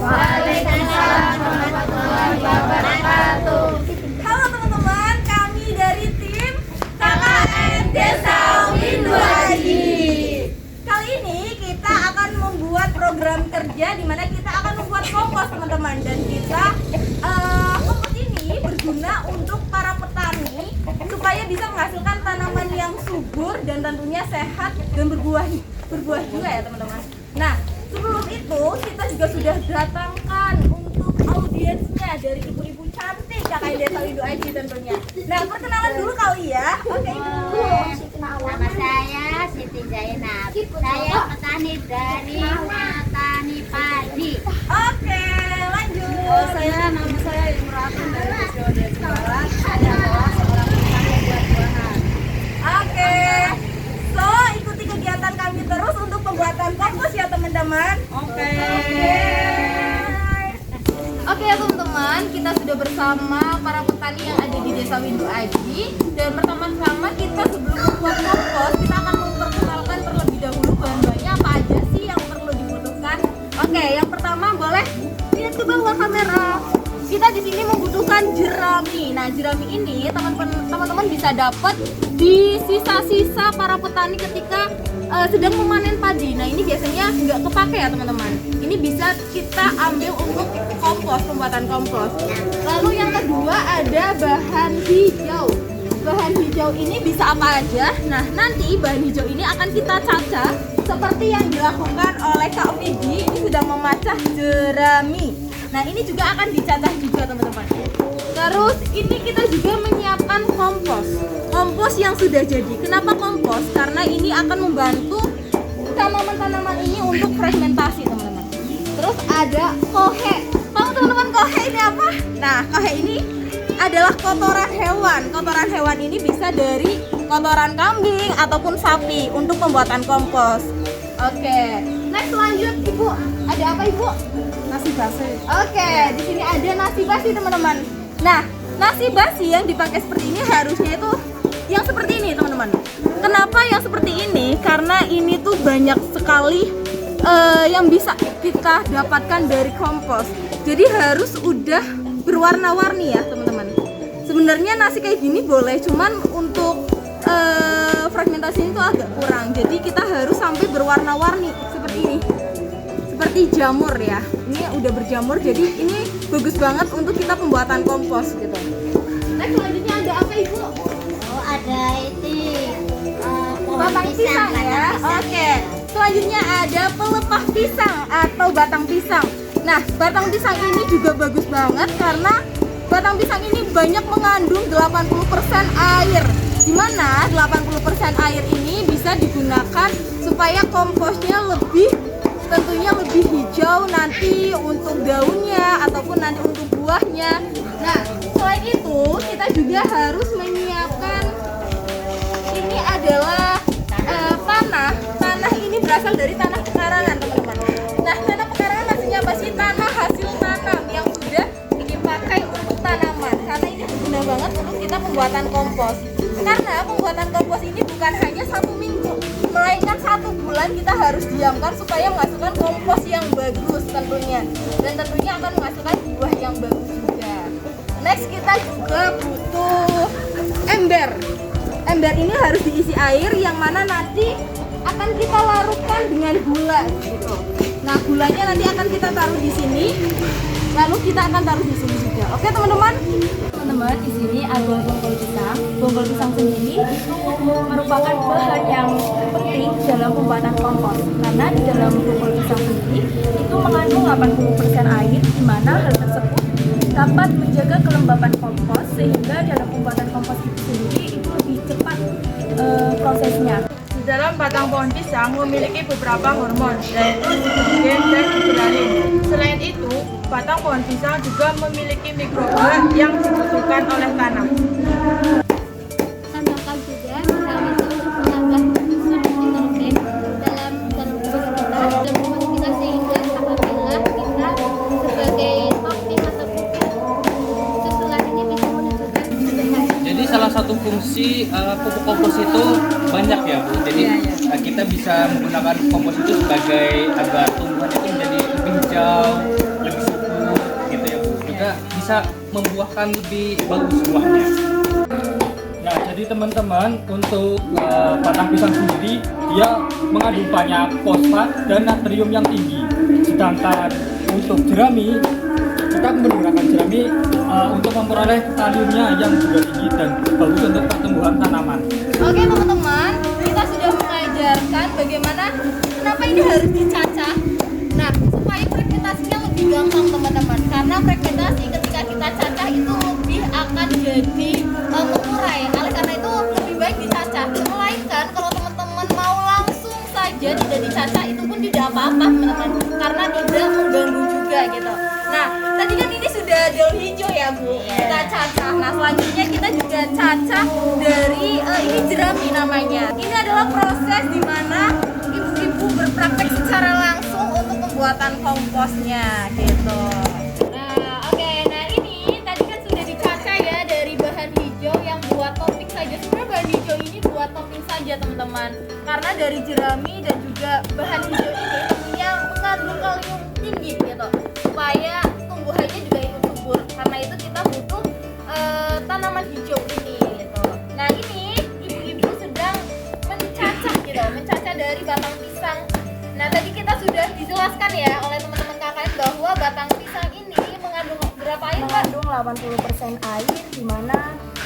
Waalaikumsalam warahmatullahi wabarakatuh. Halo teman-teman, kami dari tim KKN Desa Windu Aji. Kali ini kita akan membuat program kerja di mana kita akan membuat kompos teman-teman, dan kita kompos ini berguna untuk para petani supaya bisa menghasilkan tanaman yang subur dan tentunya sehat dan berbuah juga ya teman-teman. Nah, sebelum itu kita juga sudah datangkan untuk audiensnya dari ibu-ibu cantik KKN Desa Windu Aji tentunya. Nah, perkenalan dulu kali ya. Oke, Ibu. Nama saya Siti Zainab. Saya petani dari Petani Padi. Oke, lanjut. Nama saya Imratun dari Desa Desa Barat. Saya adalah seorang petani buah-buahan. Oke. So, ikuti kegiatan kami terus untuk pembuatan kompos ya teman-teman. Oke. Oke ya teman-teman, kita sudah bersama para petani yang ada di Desa Windu Aji. Dan pertama-tama kita sebelum membuat kompos, kita akan memperkenalkan terlebih dahulu bahan-bahannya apa aja sih yang perlu dibutuhkan. Oke, yang pertama boleh lihat ke bawah kamera. Kita di sini membutuhkan jerami. Nah, jerami ini teman-teman bisa dapat di sisa-sisa para petani ketika sedang memanen padi. Nah, ini biasanya nggak kepake ya teman-teman. Ini bisa kita ambil untuk kompos, pembuatan kompos. Lalu yang kedua ada bahan hijau. Bahan hijau ini bisa apa aja? Nah, nanti bahan hijau ini akan kita cacah seperti yang dilakukan oleh Kak Vidi. Ini sedang memecah jerami. Nah, ini juga akan dicacah juga teman-teman. Terus ini kita juga menyiapkan kompos. Kompos yang sudah jadi. Kenapa kompos? Karena ini akan membantu tanaman-tanaman ini untuk fermentasi teman-teman. Terus ada kohe. Tahu teman-teman kohe ini apa? Nah, kohe ini adalah kotoran hewan. Kotoran hewan ini bisa dari kotoran kambing ataupun sapi untuk pembuatan kompos. Oke. Next lanjut Ibu. Ada apa Ibu? Nasi basi. Oke, di sini ada nasi basi teman-teman. Nah, nasi basi yang dipakai seperti ini harusnya itu yang seperti ini teman-teman. Kenapa yang seperti ini? Karena ini tuh banyak sekali yang bisa kita dapatkan dari kompos. Jadi harus udah berwarna-warni ya teman-teman. Sebenarnya nasi kayak gini boleh, cuman untuk fragmentasi itu agak kurang. Jadi kita harus sampai berwarna-warni seperti ini. Seperti jamur ya, ini udah berjamur, jadi ini bagus banget untuk kita pembuatan kompos gitu. Next selanjutnya ada apa Ibu? Oh, ada itu Batang pisang ya. Oke. Selanjutnya ada pelepah pisang atau batang pisang. Nah, batang pisang ini juga bagus banget karena batang pisang ini banyak mengandung 80% air. Dimana 80% air ini bisa digunakan supaya komposnya tentunya lebih hijau nanti untuk daunnya ataupun nanti untuk buahnya. Nah, selain itu kita juga harus menyiapkan ini adalah tanah. Tanah ini berasal dari tanah pekarangan teman-teman. Nah, tanah pekarangan maksudnya apa sih? Tanah hasil tanam yang sudah dipakai untuk tanaman. Karena ini berguna banget untuk kita pembuatan kompos. Karena pembuatan kompos ini bukan hanya 1 minggu, melainkan 1 bulan kita harus diamkan supaya menghasilkan kompos yang bagus tentunya, dan tentunya akan menghasilkan buah yang bagus juga. Next kita juga butuh ember. Ember ini harus diisi air yang mana nanti akan kita larutkan dengan gula gitu. Nah, gulanya nanti akan kita taruh di sini, lalu kita akan taruh di sini juga. Oke teman-teman. Teman-teman, di sini ada bonggol pisang. Bonggol pisang sendiri itu merupakan bahan yang penting dalam pembuatan kompos. Karena di dalam bonggol pisang sendiri itu mengandung 80% air, di mana hal tersebut dapat menjaga kelembapan kompos sehingga dalam pembuatan kompos itu sendiri itu lebih cepat prosesnya. Di dalam batang pohon pisang memiliki beberapa hormon, yaitu sitokin dan gibberellin. Selain itu, batang pohon pisang juga memiliki mikroba yang dibutuhkan oleh tanah. Tambahkan juga misalnya menambah sitokin dalam tubuh kita sehingga apabila kita sebagai topping atau susulan ini bisa menunjukkan kesehatan. Jadi salah satu fungsi pupuk kompos itu banyak ya Bu. Jadi kita bisa menggunakan kompos itu sebagai agar tumbuhan itu menjadi lebih hijau, lebih bisa membuahkan lebih bagus buahnya. Nah, jadi teman-teman, untuk batang pisang sendiri dia mengandung banyak fosfat dan natrium yang tinggi. Sedangkan untuk jerami, kita menggunakan jerami untuk memperoleh kaliumnya yang juga tinggi dan bagus untuk pertumbuhan tanaman. Oke teman-teman, kita sudah mengajarkan bagaimana kenapa ini harus dicacah. Nah, supaya fragmentasinya lebih gampang teman-teman. Karena fragmentasi ketika kita cacah itu lebih akan jadi mengurai. Oleh karena itu lebih baik dicacah. Melainkan kalau teman-teman mau langsung saja tidak dicacah itu pun tidak apa-apa teman-teman. Karena tidak mengganggu juga gitu. Nah, tadi kan ini sudah daun hijau ya Bu, kita cacah. Nah, selanjutnya kita juga cacah dari ini jerami namanya. Ini adalah proses di mana ibu-ibu berpraktek secara langsung untuk pembuatan komposnya gitu. Nah, oke. Nah, ini tadi kan sudah dicacah ya dari bahan hijau yang buat topping saja. Sebenarnya bahan hijau ini buat topping saja teman-teman. Karena dari jerami dan juga bahan hijau ini tentunya mengandung kalium tinggi gitu. Supaya tumbuhannya juga ikut subur. Karena itu kita butuh tanaman hijau ini gitu. Nah, ini ibu-ibu sedang mencacah gitu, mencacah dari batang pisang. Nah, tadi kita sudah dijelaskan ya oleh teman-teman KKN bahwa batang pisang ini mengandung berapa air, Pak? Mengandung 80% air, di mana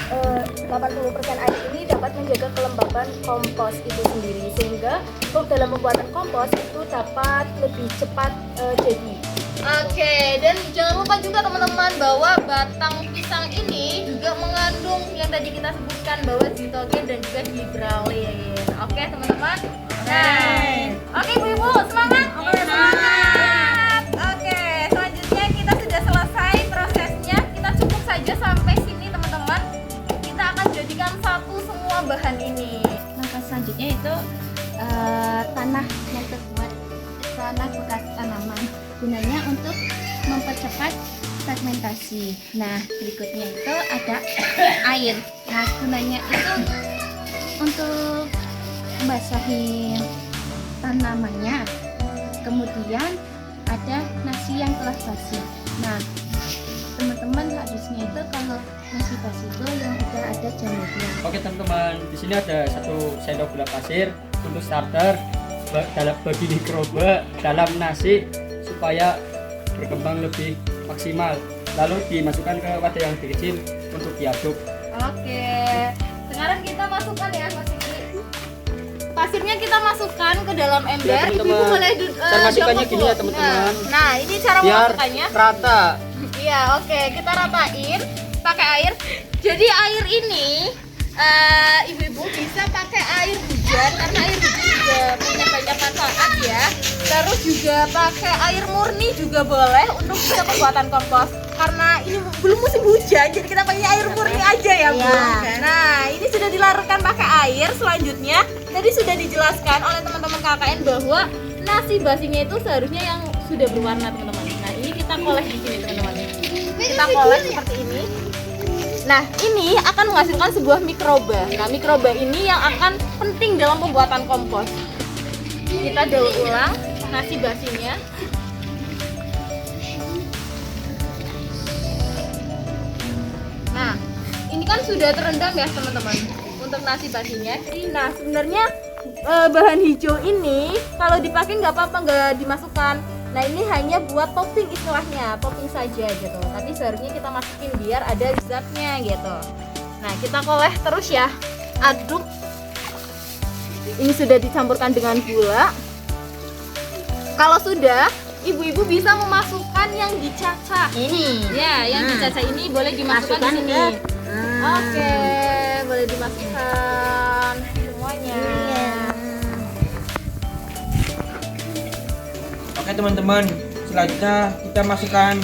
80% air ini dapat menjaga kelembapan kompos itu sendiri, sehingga dalam pembuatan kompos itu dapat lebih cepat jadi. Oke, dan jangan lupa juga teman-teman bahwa batang pisang ini juga mengandung yang tadi kita sebutkan bahwa zitogen dan juga gibralin. Oke teman-teman. Nah, oke ibu-ibu semangat. Oke semangat. Oke, selanjutnya kita sudah selesai prosesnya. Kita cukup saja sampai sini teman-teman. Kita akan jadikan satu semua bahan ini. Langkah selanjutnya itu tanah yang terbuat tanah bekas tanaman, gunanya untuk mempercepat fragmentasi. Nah, berikutnya itu ada air. Nah, gunanya itu untuk membasahi tanamannya. Kemudian ada nasi yang telah basi. Nah, teman-teman habisnya itu kalau nasi basi itu yang udah ada jamurnya. Oke teman-teman, di sini ada 1 sendok gula pasir untuk starter bagi mikroba dalam nasi supaya berkembang lebih maksimal. Lalu dimasukkan ke wadah yang lebih kecil untuk diaduk. Oke, sekarang kita masukkan ya Mas Fikri. Pasirnya kita masukkan ke dalam ember. Ya, teman-teman. Ibu boleh Cara masukkannya jongkok gini dulu. ya, teman-teman. Nah, ini cara Biar memasukkannya. rata. Iya, oke. Kita ratain pakai air. Jadi air ini ibu-ibu bisa pakai air hujan karena air hujan juga punya banyak manfaat ya. Terus juga pakai air murni juga boleh untuk kita pembuatan kompos. Karena ini belum musim hujan, jadi kita pakai air murni aja ya Bu. Nah, ini sudah dilarutkan pakai air. Selanjutnya tadi sudah dijelaskan oleh teman-teman KKN bahwa nasi basinya itu seharusnya yang sudah berwarna teman-teman. Nah, ini kita koleh di sini teman-teman. Kita koleh seperti ini. Nah, ini akan menghasilkan sebuah mikroba. Nah, mikroba ini yang akan penting dalam pembuatan kompos. Kita daur ulang nasi basinya. Nah, ini kan sudah terendam ya teman-teman untuk nasi basinya. Nah, sebenarnya bahan hijau ini kalau dipakai nggak apa-apa, nggak dimasukkan. Nah, ini hanya buat topping istilahnya, topping saja gitu. Tapi seharusnya kita masukin biar ada zatnya gitu. Nah, kita koleh terus ya, aduk. Ini sudah dicampurkan dengan gula. Kalau sudah, ibu-ibu bisa memasukkan yang dicacah. Ini. Ya, yang dicacah ini boleh dimasukkan di sini. Oke, boleh dimasukkan semuanya. Oke teman-teman, selanjutnya kita masukkan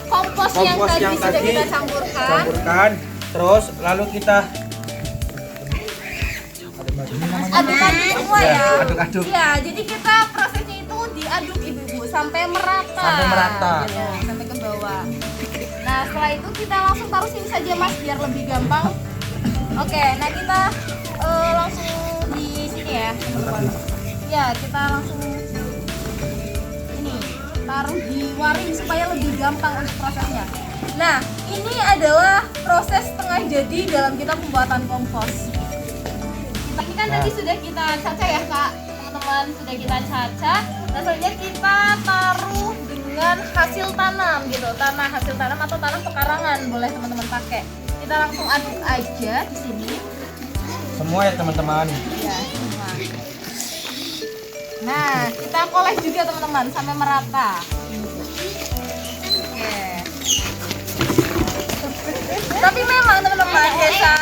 Kompos yang kompos tadi yang sudah tadi kita campurkan. campurkan, terus lalu kita Aduk-aduk semua ya. aduk-aduk. Iya, jadi kita prosesnya itu diaduk ibu-ibu sampai merata. Sampai merata. Gitu, sampai ke bawah. Nah, setelah itu kita langsung taruh sini saja Mas biar lebih gampang. Oke, nah kita langsung di sini ya, teman-teman. Ya, kita langsung ini taruh di waring supaya lebih gampang untuk prosesnya. Nah, ini adalah proses setengah jadi dalam kita pembuatan kompos. Ini kan tadi sudah kita caca ya Kak, teman-teman, sudah kita caca. Nah, selanjutnya kita taruh dengan hasil tanam gitu, tanah hasil tanam atau tanah pekarangan boleh teman-teman pakai. Kita langsung aduk aja di sini. Semua ya teman-teman. Ya, semua. Nah, kita koleh juga teman-teman sampai merata. Oke. Tapi memang teman-teman desa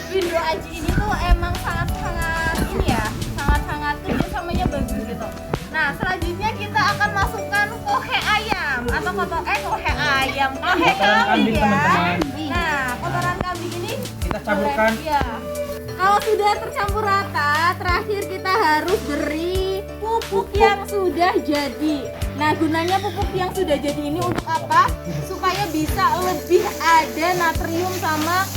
Windu Aji ini tuh emang sangat-sangat ini ya, sangat-sangat kerjasamanya bagus gitu. Nah, selanjutnya kita akan masukkan kohe ayam atau kohe ayam, kohe kambing ya. teman-teman. Nah, kotoran kambing ini Kita campurkan. ya. Kalau sudah tercampur rata, terakhir kita harus beri pupuk yang sudah jadi. Nah, gunanya pupuk yang sudah jadi ini untuk apa? Supaya bisa lebih ada natrium sama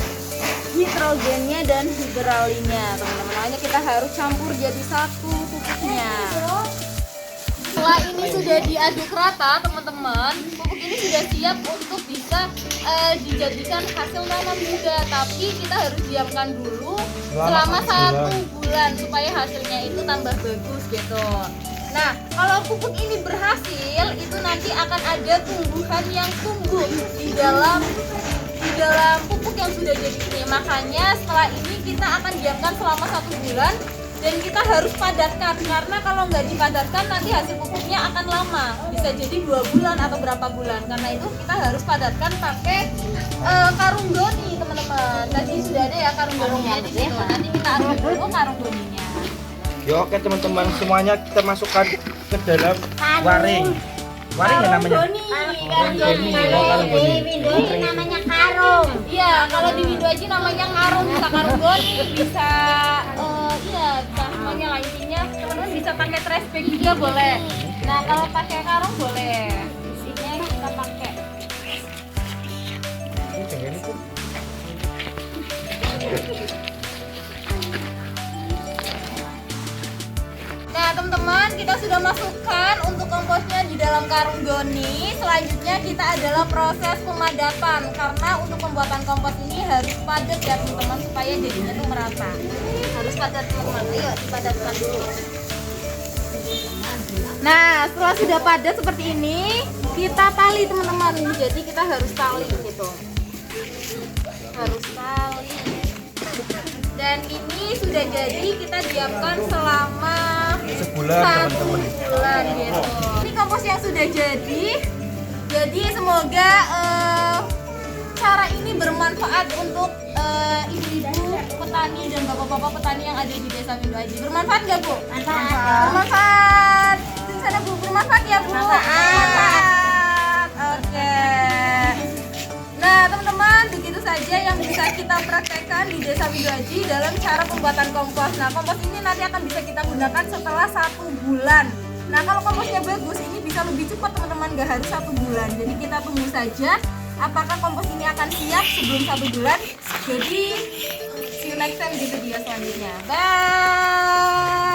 hidrogennya dan hidralinya, teman-teman. Makanya kita harus campur jadi satu pupuknya. Setelah ini sudah diaduk rata, teman-teman, pupuk ini sudah siap untuk bisa dijadikan hasil tanam juga. Tapi kita harus diamkan dulu selama 1 bulan supaya hasilnya itu tambah bagus gitu. Nah, kalau pupuk ini berhasil, itu nanti akan ada tumbuhan yang tumbuh di dalam pupuk yang sudah jadi ini. Makanya setelah ini kita akan diamkan selama 1 bulan. Dan kita harus padatkan, karena kalau nggak dipadatkan nanti hasil pupuknya akan lama, bisa jadi 2 bulan atau berapa bulan. Karena itu kita harus padatkan pakai karung doni, teman-teman. Tadi sudah ada ya karung doninya di situ. Nanti kita aduk dulu karung doninya. Yo, oke teman-teman, semuanya kita masukkan ke dalam waring. Waring ya namanya. Karung doni. Ini namanya karung. Iya, kalau di Windu Aji namanya karung, bisa karung doni, bisa bisa semuanya lah intinya. Teman-teman bisa pakai trash bag juga boleh. Nah, kalau pakai karung boleh. Isinya kita pakai. Nah, teman-teman, kita sudah masukkan untuk komposnya di dalam karung doni. Selanjutnya kita adalah proses pemadapan, karena untuk pembuatan kompos ini harus padat ya teman-teman, supaya jadinya tuh merata. Harus padat teman-teman. Ayo dipadatkan dulu. Nah, setelah sudah padat seperti ini, kita tali teman-teman. Jadi kita harus tali gitu. Harus tali. Dan ini sudah jadi, kita diamkan selama Sebulan, teman-teman. Sebulan gitu. Ini kompos yang sudah jadi. Jadi semoga cara ini bermanfaat untuk ibu-ibu petani dan bapak-bapak petani yang ada di desa Windu Aji. Bermanfaat nggak Bu? Bermanfaat. Di sana Bu, bermanfaat ya Bu? Bermanfaat. Oke. Nah, teman-teman, begitu saja yang bisa kita praktekkan di desa Windu Aji dalam cara pembuatan kompos. Nah, kompos ini nanti akan bisa kita gunakan setelah 1 bulan. Nah, kalau komposnya bagus, ini bisa lebih cepat teman-teman, nggak harus 1 bulan. Jadi kita tunggu saja apakah kompos ini akan siap sebelum 1 bulan. Jadi see you next time di video selanjutnya. Bye.